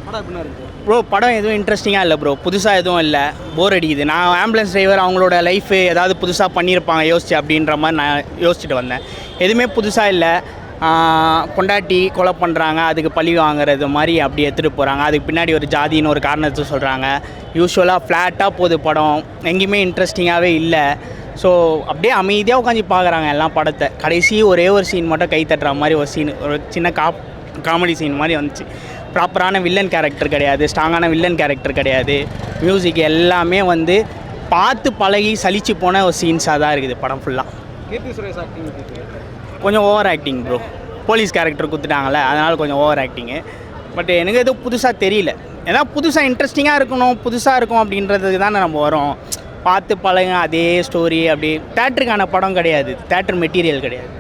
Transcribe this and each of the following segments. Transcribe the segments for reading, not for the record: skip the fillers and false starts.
படம் எப்படின்னா இருக்குது ப்ரோ? படம் எதுவும் இன்ட்ரெஸ்டிங்காக இல்லை ப்ரோ, புதுசாக எதுவும் இல்லை, போர் அடிக்குது. நான் ஆம்புலன்ஸ் டிரைவர், அவங்களோட லைஃபு ஏதாவது புதுசாக பண்ணியிருப்பாங்க யோசிச்சு அப்படின்ற மாதிரி நான் யோசிச்சுட்டு வந்தேன். எதுவுமே புதுசாக இல்லை. பொண்டாட்டி கொலை பண்ணுறாங்க, அதுக்கு பழி வாங்குறது மாதிரி அப்படி எடுத்துகிட்டு போகிறாங்க. அதுக்கு பின்னாடி ஒரு ஜாதின்னு ஒரு காரணத்தை சொல்கிறாங்க. யூஸ்வலாக ஃப்ளாட்டாக போகுது படம், எங்கேயுமே இன்ட்ரெஸ்டிங்காகவே இல்லை. ஸோ அப்படியே அமைதியாக உட்காந்து பார்க்குறாங்க எல்லாம் படத்தை. கடைசி ஒரே ஒரு சீன் மட்டும் கை தட்டுற மாதிரி ஒரு சீன், ஒரு சின்ன காமெடி சீன் மாதிரி வந்துச்சு. ப்ராப்பரான வில்லன் கேரக்டர் கிடையாது, ஸ்ட்ராங்கான வில்லன் கேரக்டர் கிடையாது. மியூசிக் எல்லாமே வந்து பார்த்து பழகி சலிச்சு போன ஒரு சீன்ஸாக தான் இருக்குது படம் ஃபுல்லாக. கீர்த்தி சுரேஷ் ஆக்டிங் கொஞ்சம் over acting bro, police character கொடுத்துட்டாங்களே அதனால் கொஞ்சம் ஓவர் ஆக்டிங்கு. பட் எனக்கு எதுவும் புதுசாக தெரியல. ஏன்னா புதுசாக இன்ட்ரெஸ்டிங்காக இருக்கணும், புதுசாக இருக்கும் அப்படின்றதுக்கு தானே நம்ம வரோம். பார்த்து பழங்க அதே ஸ்டோரி அப்படி. தேட்டருக்கான படம் கிடையாது, தேட்டர் மெட்டீரியல் கிடையாது.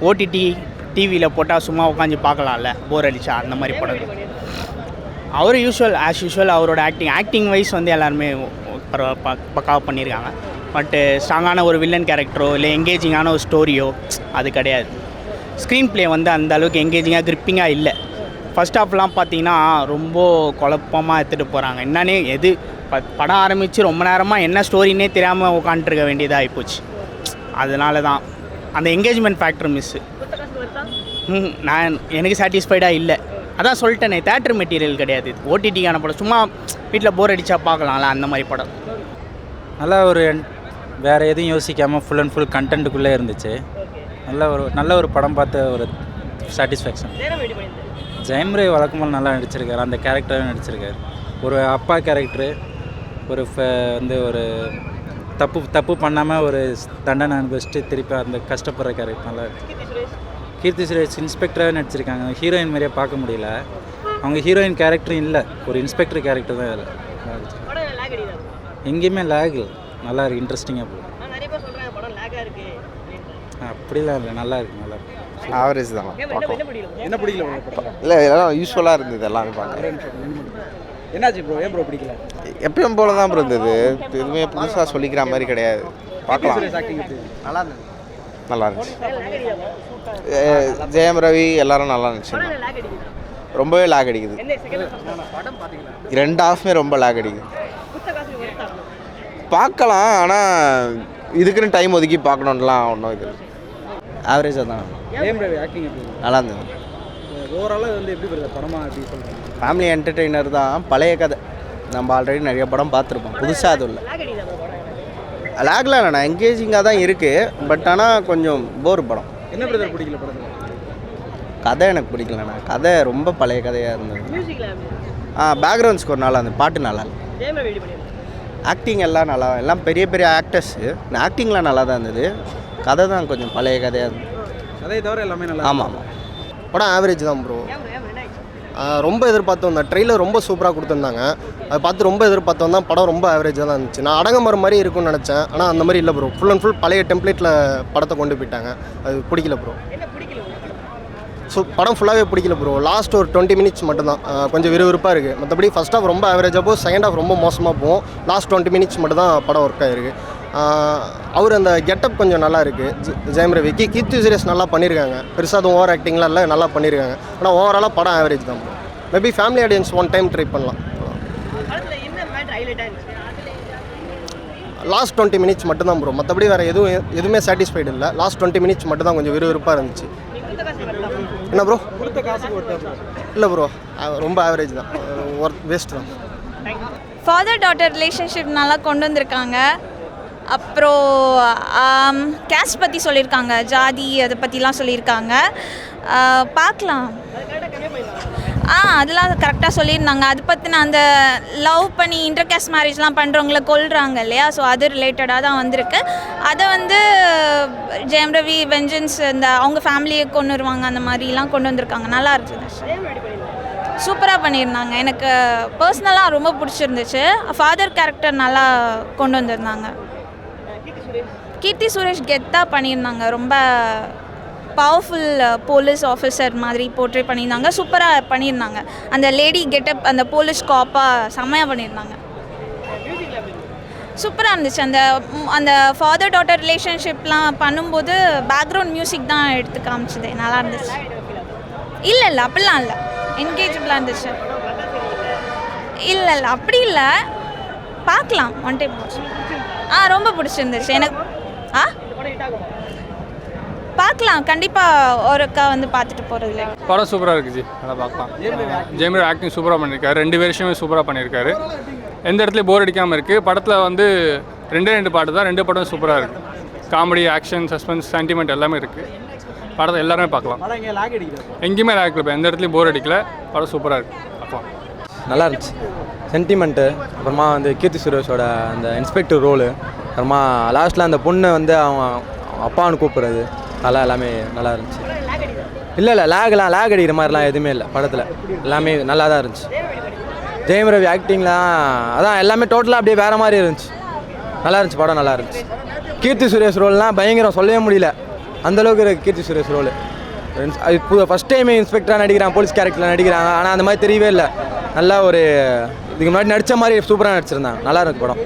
ஓடிடி டிவியில் போட்டால் சும்மா உட்காந்து பார்க்கலாம்ல, போர் அடிச்சா அந்த மாதிரி படம். அவர் ஆஸ் யூஷுவல் அவரோட ஆக்டிங் வைஸ் வந்து எல்லாருமே பக்காவாக பண்ணியிருக்காங்க. பட்டு ஸ்ட்ராங்கான ஒரு வில்லன் கேரக்டரோ இல்லை எங்கேஜிங்கான ஒரு ஸ்டோரியோ அது கிடையாது. ஸ்க்ரீன் ப்ளே வந்து அந்த அளவுக்கு எங்கேஜிங்காக கிரிப்பிங்காக இல்லை. ஃபஸ்ட் ஹாஃப்லாம் பார்த்தீங்கன்னா ரொம்ப குழப்பமாக எடுத்துகிட்டு போகிறாங்க. என்னன்னே எது படம் ஆரம்பித்து ரொம்ப நேரமாக என்ன ஸ்டோரின்னே தெரியாமல் உட்காந்துருக்க வேண்டியதாக ஆகிப்போச்சு. அதனால தான் அந்த என்கேஜ்மெண்ட் ஃபேக்டர் மிஸ்ஸு. எனக்கு சாட்டிஸ்ஃபைடாக இல்லை. அதான் சொல்லிட்டேனே, தேட்டர் மெட்டீரியல் கிடையாது, ஓடிடிக்கான படம். சும்மா வீட்டில் போர் அடித்தா பார்க்கலாம்ல அந்த மாதிரி படம். நல்லா ஒரு வேறு எதுவும் யோசிக்காமல் ஃபுல் அண்ட் ஃபுல் கண்டென்ட்டுக்குள்ளே இருந்துச்சு. நல்ல ஒரு படம் பார்த்த ஒரு சாட்டிஸ்ஃபேக்ஷன். ஜெயம் ரவி வழக்கமாக நல்லா நடிச்சிருக்காரு, அந்த கேரக்டராக நடிச்சிருக்காரு. ஒரு அப்பா கேரக்டரு, ஒரு வந்து ஒரு தப்பு பண்ணாமல் ஒரு தண்டனை அனுபவிச்சுட்டு திருப்பி அந்த கஷ்டப்படுற கேரக்டர் நல்லா இருக்கு. கீர்த்தி சுரேஷ் இன்ஸ்பெக்டராக நடிச்சிருக்காங்க, ஹீரோயின் மாதிரியே பார்க்க முடியல. அவங்க ஹீரோயின் கேரக்டரும் இல்லை, ஒரு இன்ஸ்பெக்டர் கேரக்டர் தான் இதில். எங்கேயுமே லேக் நல்லா இருக்குது, இன்ட்ரெஸ்டிங்காக போகுது. அப்படிலாம் இல்லை, நல்லா இருக்குது, நல்லா இருக்குது. ஆவரேஜ் தான். என்ன பிடிக்கல இல்லை, எல்லாம் யூஸ்ஃபுல்லாக இருந்தது எல்லாமே பார்க்க. என்னாச்சு ப்ரோ, ஏன் ப்ரோ பிடிக்கல? எப்பயும் போல தான் ப்ரோ இருந்தது, எதுவுமே புதுசாக சொல்லிக்கிற மாதிரி கிடையாது. பார்க்கலாம், நல்லா இருந்தது. நல்லா இருந்துச்சு. ஜெயம் ரவி எல்லாரும் நல்லா இருந்துச்சு. ரொம்பவே லேக் அடிக்குது, ரெண்டு ஹாஃப்மே ரொம்ப லேக் அடிக்குது. பார்க்கலாம், ஆனால் இதுக்குன்னு டைம் ஒதுக்கி பார்க்கணுன்லாம் ஒன்றும் இது ஆவரேஜாக தான். ஜெயம் ரவி ஆக்டிங் நல்லா இருந்தது. ஓவராலாக வந்து எப்படி வருது படமாக எப்படி சொல்கிறீங்க? ஃபேமிலி என்டர்டெய்னர் தான், பழைய கதை. நம்ம ஆல்ரெடி நிறைய படம் பார்த்துருப்போம், புதுசாக அது இல்லை. லேக்லாம் இல்லைண்ணா, என்கேஜிங்காக தான் இருக்குது. பட் ஆனால் கொஞ்சம் போர் படம். என்ன பிரதர் பிடிக்கல படத்தில்? கதை எனக்கு பிடிக்கலண்ணா, கதை ரொம்ப பழைய கதையாக இருந்தது. பேக்ரவுண்ட் ஸ்கோர் நல்லா இருந்தது, பாட்டு நல்லா இல்லை. ஆக்டிங் எல்லாம் நல்லா, எல்லாம் பெரிய பெரிய ஆக்டர்ஸு. ஆக்டிங்லாம் நல்லா தான் இருந்தது, கதை தான் கொஞ்சம் பழைய கதையாக இருந்தது. கதையை தவிர எல்லாமே நல்லா. ஆமாம் ஆமாம். படம் ஆவரேஜ் தான் ப்ரோ. ரொம்ப எதிர்பார்த்தோம், அந்த ட்ரெய்லர் ரொம்ப சூப்பராக கொடுத்துருந்தாங்க, அதை பார்த்து ரொம்ப எதிர்பார்த்தோம் தான். படம் ரொம்ப ஆவரேஜாக தான் இருந்துச்சு. நான் அடங்கமரம் மாதிரி இருக்கும்னு நினச்சேன், ஆனால் அந்த மாதிரி இல்லை ப்ரோ. ஃபுல் அண்ட் ஃபுல் பழைய டெம்ப்ளேட்டில் படத்தை கொண்டு போயிட்டாங்க, அது பிடிக்கல ப்ரோ. ஸோ படம் ஃபுல்லாகவே பிடிக்கல ப்ரோ. லாஸ்ட் ஒரு 20 மினிட்ஸ் மட்டும்தான் கொஞ்சம் விறுவிறுப்பாக இருக்குது. மற்றபடி ஃபஸ்ட் ஹாஃப் ரொம்ப ஆவரேஜாக போகும், செகண்ட் ஹாஃப் ரொம்ப மோசமாக போகும். லாஸ்ட் 20 மினிட்ஸ் மட்டும் தான் படம் ஒர்க் ஆகிருக்கு. அவர் அந்த கெட்டப் கொஞ்சம் நல்லா இருக்குது. ஜெயம் ரவிக்கு கீர்த்தி சுரேஷ் நல்லா பண்ணியிருக்காங்க, பெருசாக அதுவும் ஓவர் ஆக்டிங்லாம் இல்லை, நல்லா பண்ணியிருக்காங்க. ஆனால் ஓவராலாக படம் ஆவரேஜ் தான் bro. Maybe family audience one time try பண்ணலாம். லாஸ்ட் 20 மினிட்ஸ் மட்டும்தான் ப்ரோ, மற்றபடி வேறு எதுவுமே சாட்டிஸ்ஃபைடு இல்லை. லாஸ்ட் 20 மினிட்ஸ் மட்டும் தான் கொஞ்சம் விறுவிறுப்பாக இருந்துச்சு. என்ன ப்ரோ? கொடுத்த காசுக்கு இல்லை ப்ரோ, ரொம்ப ஆவரேஜ் தான், வேஸ்ட் தான். ஃபாதர் டாட்டர் ரிலேஷன்ஷிப் நல்லா கொண்டு வந்திருக்காங்க. அப்புறம் கேஸ்ட் பற்றி சொல்லியிருக்காங்க, ஜாதி அதை பற்றிலாம் சொல்லியிருக்காங்க. பார்க்கலாம். அதெல்லாம் கரெக்டாக சொல்லியிருந்தாங்க. அது பற்றின அந்த லவ் பண்ணி இன்டர் கேஸ்ட் மேரேஜ்லாம் பண்ணுறவங்கள கொல்றாங்க இல்லையா, ஸோ அது ரிலேட்டடாக தான் வந்திருக்கு. அதை வந்து ஜெயம் ரவி வெஞ்சன்ஸ் இந்த அவங்க ஃபேமிலியை கொண்டு வருவாங்க, அந்த மாதிரிலாம் கொண்டு வந்திருக்காங்க. நல்லா இருந்துச்சு, சூப்பராக பண்ணியிருந்தாங்க. எனக்கு பர்சனலாக ரொம்ப பிடிச்சிருந்துச்சு. ஃபாதர் கேரக்டர் நல்லா கொண்டு வந்திருந்தாங்க. கீர்த்தி சுரேஷ் கெத்தாக பண்ணியிருந்தாங்க, ரொம்ப பவர்ஃபுல் போலீஸ் ஆஃபீஸர் மாதிரி போர்ட்ரே பண்ணியிருந்தாங்க, சூப்பராக பண்ணியிருந்தாங்க. அந்த லேடி கெட்டப், அந்த போலீஸ் காப்பாக செம்மையாக பண்ணியிருந்தாங்க, சூப்பராக இருந்துச்சு. அந்த ஃபாதர் டாட்டர் ரிலேஷன்ஷிப்லாம் பண்ணும்போது பேக்ரவுண்ட் மியூசிக் தான் எடுத்து காமிச்சிது, நல்லா இருந்துச்சு. இல்லை அப்படிலாம் இல்லை, என்கேஜபிளாக இருந்துச்சு. இல்லை இல்லை அப்படி இல்லை, பார்க்கலாம் ஒன் டைம். ரொம்ப பிடிச்சிருந்துச்சு எனக்கு. பார்க்கலாம் கண்டிப்பாக ஒருக்கா வந்து பார்த்துட்டு போகிறதுல. படம் சூப்பராக இருக்குது ஜி, நல்லா பார்க்கலாம். ஜெயம் ரவி ஆக்டிங் சூப்பராக பண்ணியிருக்காரு, 2 வருஷமே சூப்பராக பண்ணியிருக்காரு. எந்த இடத்துலையும் போர் அடிக்காமல் இருக்குது. படத்தில் வந்து 2 பாட்டு தான், 2 படம் சூப்பராக இருக்குது. காமெடி, ஆக்ஷன், சஸ்பென்ஸ், சென்டிமெண்ட் எல்லாமே இருக்குது. படத்தை எல்லாருமே பார்க்கலாம். படம் எங்கே லாக் அடிக்கிறது? எங்கேயுமே லாக், எந்த இடத்துலையும் போர் அடிக்கல. படம் சூப்பராக இருக்குது, பார்க்கலாம். நல்லா இருந்துச்சு. சென்டிமெண்ட்டு, அப்புறமா வந்து கீர்த்தி சுரேஷோட அந்த இன்ஸ்பெக்டர் ரோலு, அப்புறமா லாஸ்ட்டில் அந்த பொண்ணு வந்து அவன் அப்பான்னு கூப்பிட்றது, அதெல்லாம் எல்லாமே நல்லா இருந்துச்சு. இல்லை லேக் அடிக்கிற மாதிரிலாம் எதுவுமே இல்லை படத்தில், எல்லாமே நல்லா தான் இருந்துச்சு. ஜெயம் ரவி ஆக்டிங்லாம் அதான் எல்லாமே டோட்டலாக அப்படியே வேறு மாதிரி இருந்துச்சு, நல்லா இருந்துச்சு. படம் நல்லா இருந்துச்சு. கீர்த்தி சுரேஷ் ரோல்லாம் பயங்கரம், சொல்லவே முடியல அந்தளவுக்கு இருக்குது கீர்த்தி சுரேஷ் ரோல். இப்போ ஃபஸ்ட் டைம் இன்ஸ்பெக்டராக நடிக்கிறாங்க, போலீஸ் கேரக்டரில் நடிக்கிறாங்க. ஆனால் அந்த மாதிரி தெரியவே இல்லை. நல்லா ஒரு இதுக்கு முன்னாடி நடித்த மாதிரி சூப்பராக நடிச்சிருந்தாங்க. நல்லா இருக்கு படம்.